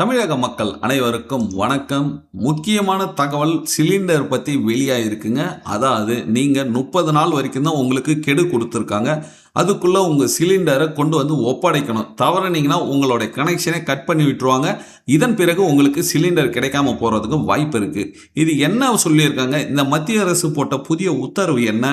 தமிழக மக்கள் அனைவருக்கும் வணக்கம். முக்கியமான தகவல் சிலிண்டர் பற்றி வெளியாகிருக்குங்க. அதாவது நீங்கள் 30 நாள் வரைக்கும் தான் உங்களுக்கு கெடு கொடுத்துருக்காங்க. அதுக்குள்ளே உங்கள் சிலிண்டரை கொண்டு வந்து ஒப்படைக்கணும். தவறுனீங்கன்னா உங்களுடைய கனெக்ஷனை கட் பண்ணி விட்டுருவாங்க. இதன் பிறகு உங்களுக்கு சிலிண்டர் கிடைக்காம போகிறதுக்கு வாய்ப்பு இருக்குது. இது என்ன சொல்லியிருக்காங்க? இந்த மத்திய அரசு போட்ட புதிய உத்தரவு என்ன?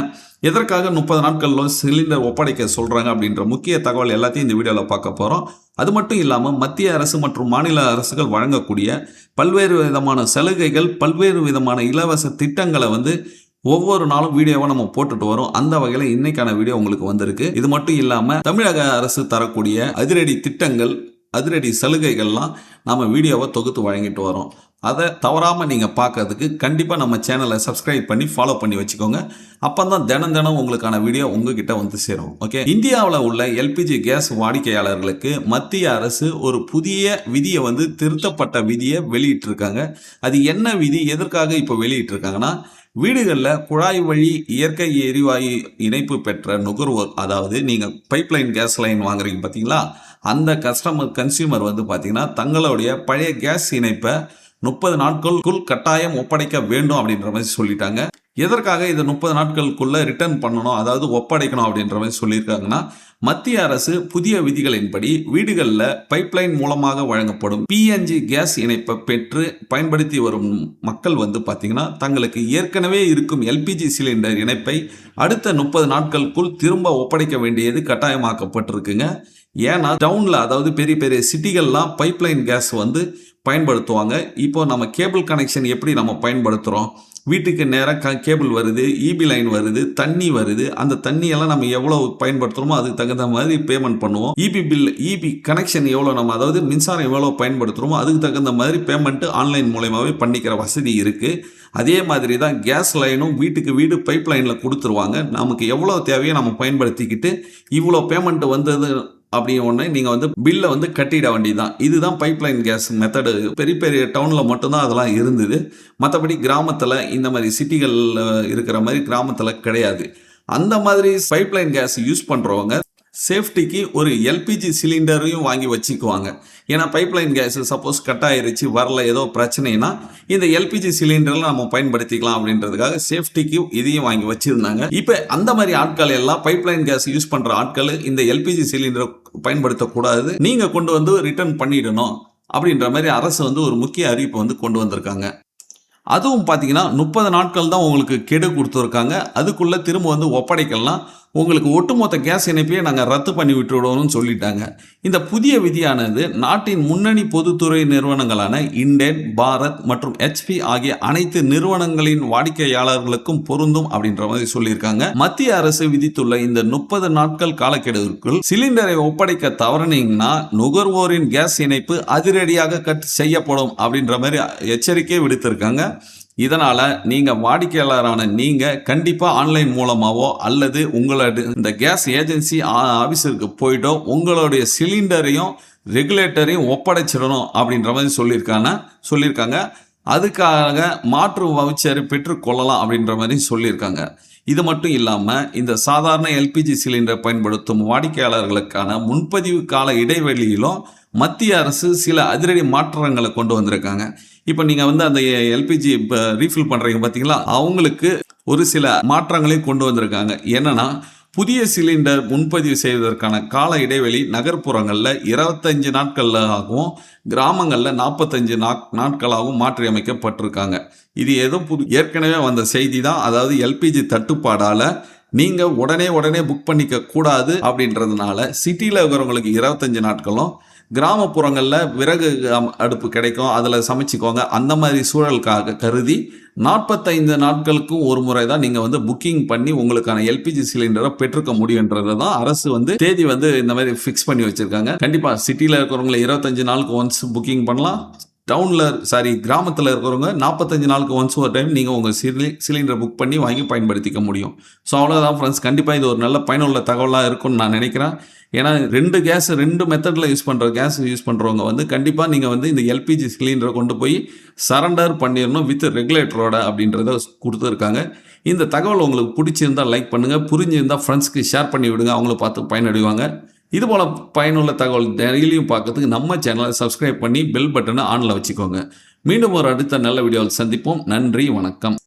எதற்காக 30 நாட்களில் சிலிண்டர் ஒப்படைக்க சொல்கிறாங்க அப்படின்ற முக்கிய தகவல் எல்லாத்தையும் இந்த வீடியோவில் பார்க்க போகிறோம். அது மட்டும் இல்லாமல் மத்திய அரசு மற்றும் மாநில அரசுகள் வழங்கக்கூடிய பல்வேறு விதமான சலுகைகள், பல்வேறு விதமான இலவச திட்டங்களை ஒவ்வொரு நாளும் வீடியோவாக நம்ம போட்டுட்டு வரோம். அந்த வகையில் இன்னைக்கான வீடியோ உங்களுக்கு வந்திருக்கு. இது மட்டும் இல்லாமல் தமிழக அரசு தரக்கூடிய அதிரடி திட்டங்கள், அதிரடி சலுகைகள்லாம் நம்ம வீடியோவை தொகுத்து வழங்கிட்டு வரோம். அதை தவறாமல் நீங்கள் பார்க்கறதுக்கு கண்டிப்பாக நம்ம சேனலை சப்ஸ்கிரைப் பண்ணி ஃபாலோ பண்ணி வச்சுக்கோங்க. அப்போ தான் தினம் உங்களுக்கான வீடியோ உங்ககிட்ட சேரும். ஓகே, இந்தியாவில் உள்ள எல்பிஜி கேஸ் வாடிக்கையாளர்களுக்கு மத்திய அரசு ஒரு புதிய விதியை திருத்தப்பட்ட விதியை வெளியிட்டிருக்காங்க. அது என்ன விதி, எதற்காக இப்போ வெளியிட்டிருக்காங்கன்னா, வீடுகளில் குழாய் வழி இயற்கை எரிவாயு இணைப்பு பெற்ற நுகர்வோர், அதாவது நீங்கள் பைப்லைன் கேஸ் லைன் வாங்குறீங்க பார்த்தீங்களா, அந்த கன்சியூமர் பார்த்தீங்கன்னா தங்களுடைய பழைய கேஸ் இணைப்பை 30 நாட்களுக்குள் கட்டாயம் ஒப்படைக்க வேண்டும் அப்படின்ற மாதிரி சொல்லிட்டாங்க. எதற்காக இதை 30 நாட்களுக்குள்ள ரிட்டர்ன் பண்ணணும், அதாவது ஒப்படைக்கணும் அப்படின்ற மாதிரி சொல்லியிருக்காங்கன்னா, மத்திய அரசு புதிய விதிகளின்படி வீடுகளில் பைப்லைன் மூலமாக வழங்கப்படும் பிஎன்ஜி கேஸ் இணைப்பை பெற்று பயன்படுத்தி வரும் மக்கள் பார்த்தீங்கன்னா தங்களுக்கு ஏற்கனவே இருக்கும் எல்பிஜி சிலிண்டர் இணைப்பை அடுத்த 30 நாட்களுக்குள் திரும்ப ஒப்படைக்க வேண்டியது கட்டாயமாக்கப்பட்டிருக்குங்க. ஏன்னா டவுனில், அதாவது பெரிய பெரிய சிட்டிகள்லாம் பைப்லைன் கேஸ் பயன்படுத்துவாங்க. இப்போ நம்ம கேபிள் கனெக்ஷன் எப்படி நம்ம பயன்படுத்துகிறோம், வீட்டுக்கு நேராக கேபிள் வருது, இபி லைன் வருது, தண்ணி வருது. அந்த தண்ணியெல்லாம் நம்ம எவ்வளோ பயன்படுத்துகிறோமோ அதுக்கு தகுந்த மாதிரி பேமெண்ட் பண்ணுவோம். இபி பில், இபி கனெக்ஷன் எவ்வளோ, நம்ம அதாவது மின்சாரம் எவ்வளோ பயன்படுத்துகிறோமோ அதுக்கு தகுந்த மாதிரி பேமெண்ட்டு ஆன்லைன் மூலயமாவே பண்ணிக்கிற வசதி இருக்குது. அதே மாதிரி தான் கேஸ் லைனும் வீட்டுக்கு வீடு பைப் லைனில் கொடுத்துருவாங்க. நமக்கு எவ்வளோ தேவையோ நம்ம பயன்படுத்திக்கிட்டு இவ்வளோ பேமெண்ட் வந்தது அப்படி ஒன்று நீங்கள் பில்லை கட்டிட வேண்டியதுதான். இதுதான் பைப்லைன் கேஸ் மெத்தடு. பெரிய பெரிய டவுனில் மட்டும்தான் அதெல்லாம் இருந்தது. மற்றபடி கிராமத்தில் இந்த மாதிரி சிட்டிகளில் இருக்கிற மாதிரி கிராமத்தில் கிடையாது. அந்த மாதிரி பைப்லைன் கேஸ் யூஸ் பண்ணுறவங்க சேஃப்டிக்கு ஒரு எல்பிஜி சிலிண்டரையும் வாங்கி வச்சுக்குவாங்க. ஏன்னா பைப்லைன் கேஸ் சப்போஸ் கட் ஆயிருச்சு, வரல, ஏதோ பிரச்சனைனா இந்த எல்பிஜி சிலிண்டரில் நம்ம பயன்படுத்திக்கலாம் அப்படின்றதுக்காக சேஃப்டிக்கு இதையும் வாங்கி வச்சுருந்தாங்க. இப்போ அந்த மாதிரி ஆட்கள் எல்லாம், பைப்லைன் கேஸ் யூஸ் பண்ணுற ஆட்கள் இந்த எல்பிஜி சிலிண்டரை பயன்படுத்தக்கூடாது, நீங்கள் கொண்டு ரிட்டர்ன் பண்ணிடணும் அப்படின்ற மாதிரி அரசு ஒரு முக்கிய அறிவிப்பை கொண்டு வந்திருக்காங்க. அதுவும் பார்த்தீங்கன்னா 30 நாட்கள் தான் உங்களுக்கு கெடு கொடுத்துருக்காங்க. அதுக்குள்ளே திரும்ப ஒப்படைக்கலாம், உங்களுக்கு ஒட்டுமொத்த கேஸ் இணைப்பையே நாங்கள் ரத்து பண்ணி விட்டுவிடணும்னு சொல்லிட்டாங்க. இந்த புதிய விதியானது நாட்டின் முன்னணி பொதுத்துறை நிறுவனங்களான இண்டேன், பாரத் மற்றும் HP ஆகிய அனைத்து நிறுவனங்களின் வாடிக்கையாளர்களுக்கும் பொருந்தும் அப்படின்ற மாதிரி சொல்லியிருக்காங்க. மத்திய அரசு விதித்துள்ள இந்த 30 நாட்கள் காலக்கெடுவிற்குள் சிலிண்டரை ஒப்படைக்க தவறினீங்கன்னா நுகர்வோரின் கேஸ் இணைப்பு அதிரடியாக கட் செய்யப்படும் அப்படின்ற மாதிரி எச்சரிக்கை விடுத்திருக்காங்க. இதனால் நீங்கள் வாடிக்கையாளரான நீங்கள் கண்டிப்பாக ஆன்லைன் மூலமாகவோ அல்லது உங்களோட இந்த கேஸ் ஏஜென்சி ஆஃபீஸருக்கு போய்ட்டோ உங்களுடைய சிலிண்டரையும் ரெகுலேட்டரையும் ஒப்படைச்சிடணும் அப்படின்ற மாதிரி சொல்லியிருக்காங்க. அதுக்காக மாற்று வவுச்சரை பெற்றுக்கொள்ளலாம் அப்படின்ற மாதிரி சொல்லியிருக்காங்க. இது மட்டும் இல்லாமல் இந்த சாதாரண எல்பிஜி சிலிண்டர் பயன்படுத்தும் வாடிக்கையாளர்களுக்கான முன்பதிவு கால இடைவெளியிலும் மத்திய அரசு சில அதிரடி மாற்றங்களை கொண்டு வந்திருக்காங்க. இப்போ நீங்கள் அந்த எல்பிஜி ரீஃபில் பண்ணுறீங்க பார்த்தீங்களா, அவங்களுக்கு ஒரு சில மாற்றங்களையும் கொண்டு வந்திருக்காங்க. என்னன்னா, புதிய சிலிண்டர் முன்பதிவு செய்வதற்கான கால இடைவெளி நகர்ப்புறங்களில் 25 நாட்களாகவும் கிராமங்களில் 45 நாட்களாகவும் மாற்றி அமைக்கப்பட்டிருக்காங்க. இது ஏற்கனவே வந்த செய்தி தான். அதாவது எல்பிஜி தட்டுப்பாடால் நீங்கள் உடனே புக் பண்ணிக்க கூடாது அப்படின்றதுனால சிட்டியில் இருக்கிறவங்களுக்கு 25 நாட்களும், கிராமப்புறங்களில் விறகு அடுப்பு கிடைக்கும், அதில் சமைச்சிக்கோங்க, அந்த மாதிரி சூழலுக்காக கருதி 45 நாட்களுக்கும் ஒரு முறை தான் நீங்கள் புக்கிங் பண்ணி உங்களுக்கான எல்பிஜி சிலிண்டரை பெற்றுக்க முடியுன்றதை தான் அரசு தேதி இந்த மாதிரி ஃபிக்ஸ் பண்ணி வச்சுருக்காங்க. கண்டிப்பாக சிட்டியில் இருக்கிறவங்களை 25 நாளுக்கு ஒன்ஸ் புக்கிங் பண்ணலாம். கிராமத்தில் இருக்கிறவங்க 45 நாளுக்கு ஒன்ஸ் ஒரு டைம் நீங்கள் உங்கள் சிலிண்டர் புக் பண்ணி வாங்கி பயன்படுத்திக்க முடியும். ஸோ அவ்வளோதான் ஃப்ரெண்ட்ஸ். கண்டிப்பாக இது ஒரு நல்ல பயனுள்ள தகவலாக இருக்கும்னு நான் நினைக்கிறேன். ஏன்னா ரெண்டு மெத்தடில் யூஸ் பண்ணுறவங்க கண்டிப்பாக நீங்கள் இந்த எல்பிஜி சிலிண்டரை கொண்டு போய் சரண்டர் பண்ணிடணும் வித் ரெகுலேட்டரோட அப்படின்றத கொடுத்துருக்காங்க. இந்த தகவல் உங்களுக்கு பிடிச்சிருந்தால் லைக் பண்ணுங்கள், புரிஞ்சிருந்தால் ஃப்ரெண்ட்ஸ்க்கு ஷேர் பண்ணி விடுங்க, அவங்கள பார்த்து பயனடைவாங்க. இதுபோல் பயனுள்ள தகவல் டெய்லியும் பார்க்கறதுக்கு நம்ம சேனலை சப்ஸ்கிரைப் பண்ணி பெல் பட்டனை ஆனில் வச்சுக்கோங்க. மீண்டும் ஒரு அடுத்த நல்ல வீடியோவில் சந்திப்போம். நன்றி, வணக்கம்.